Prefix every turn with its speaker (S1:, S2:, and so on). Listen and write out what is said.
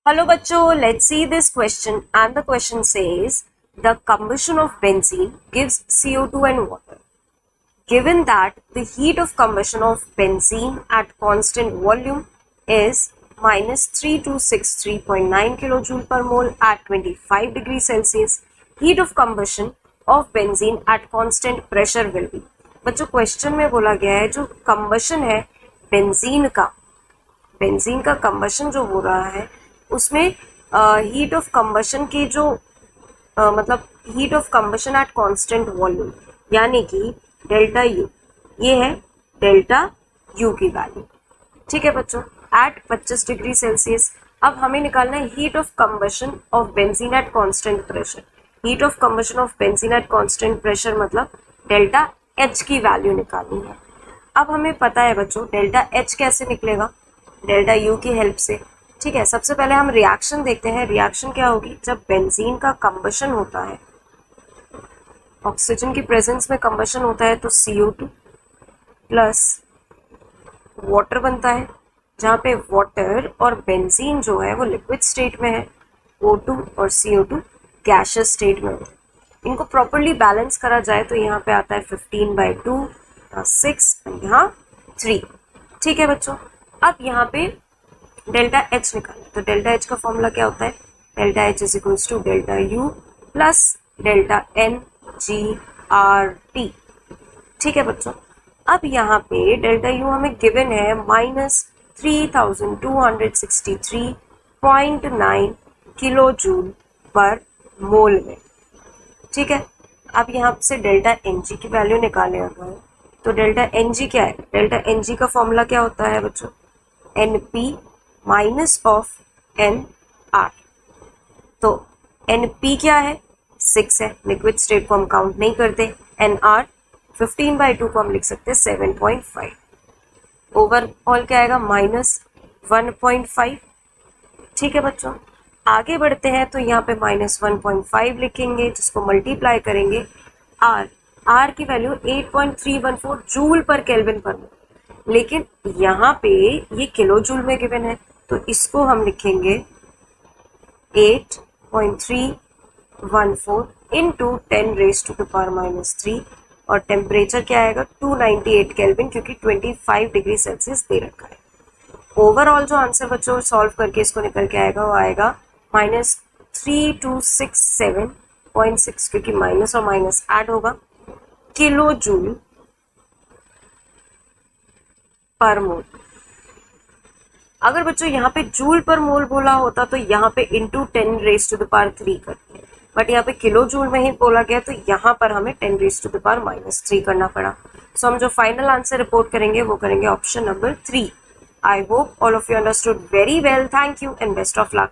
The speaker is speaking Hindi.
S1: Hello bachcho, let's see this question, and the question says the combustion of benzene gives CO2 and water. Given that the heat of combustion of benzene at constant volume is minus 3263.9 kilojoule per mole at 25 degrees Celsius, heat of combustion of benzene at constant pressure will be. बच्चों क्वेश्चन में बोला गया है जो कंबशन है बेंजीन का कंबशन जो हो रहा है उसमें हीट ऑफ कंबशन की जो मतलब heat of combustion at constant volume यानी कि डेल्टा यू, ये है डेल्टा यू की वैल्यू। ठीक है बच्चों, एट 25 डिग्री सेल्सियस। अब हमें निकालना है heat of combustion of benzene at constant pressure. Heat of combustion of benzene at constant pressure मतलब डेल्टा एच की वैल्यू निकालनी है। अब हमें पता है बच्चों डेल्टा एच कैसे निकलेगा, डेल्टा यू की हेल्प से। ठीक है, सबसे पहले हम रिएक्शन देखते हैं। रिएक्शन क्या होगी, जब बेंजीन का कंबशन होता है, ऑक्सीजन की प्रेजेंस में कंबशन होता है तो CO2 प्लस वाटर बनता है, जहाँ पे वाटर और बेंजीन जो है वो लिक्विड स्टेट में है, O2 और CO2 गैसियस स्टेट में है। इनको प्रॉपरली बैलेंस करा जाए तो यहाँ पे आता है 15/2, 6 और यहाँ 3। ठीक है बच्चों, अब यहाँ पे डेल्टा एच निकालें तो डेल्टा एच का फॉर्मूला क्या होता है, delta H is equals to delta U plus delta N G R T. ठीक है बच्चों, अब यहाँ पे डेल्टा यू हमें गिवन है minus 3263.9 kilo joule per mole में। ठीक है, अब यहाँ से डेल्टा एन जी की वैल्यू निकालें अगर तो डेल्टा एन जी क्या है, डेल्टा एन जी का फॉर्मूला क्या होता है बच्चों, N P minus of N R. तो एन पी क्या है, 6 है, लिक्विड स्टेट को हम काउंट नहीं करते। एन आर 15/2 को हम लिख सकते हैं 7.5। ओवरऑल क्या आएगा, -1.5। ठीक है बच्चों, आगे बढ़ते हैं तो यहाँ पे -1.5 लिखेंगे जिसको मल्टीप्लाई करेंगे आर की वैल्यू 8.314 जूल पर केल्विन पर मोल, लेकिन यहाँ पे ये किलो जूल में गिवन है तो इसको हम लिखेंगे 8.314 इंटू 10⁻⁻³ और टेम्परेचर क्या आएगा 298 केल्विन, क्योंकि 25 डिग्री सेल्सियस दे रखा है। ओवरऑल जो आंसर बच्चों सॉल्व करके इसको निकल के आएगा वो आएगा -3267.6, क्योंकि माइनस और माइनस ऐड होगा, किलो जूल पर मोल। अगर बच्चों यहाँ पे जूल पर मोल बोला होता तो यहाँ पे इंटू 10⁻³ करते, बट यहाँ पे किलो जूल में ही बोला गया तो यहाँ पर हमें 10⁻³ करना पड़ा। सो हम जो फाइनल आंसर रिपोर्ट करेंगे वो करेंगे option number 3। I hope all of you understood very well. Thank you and best of luck.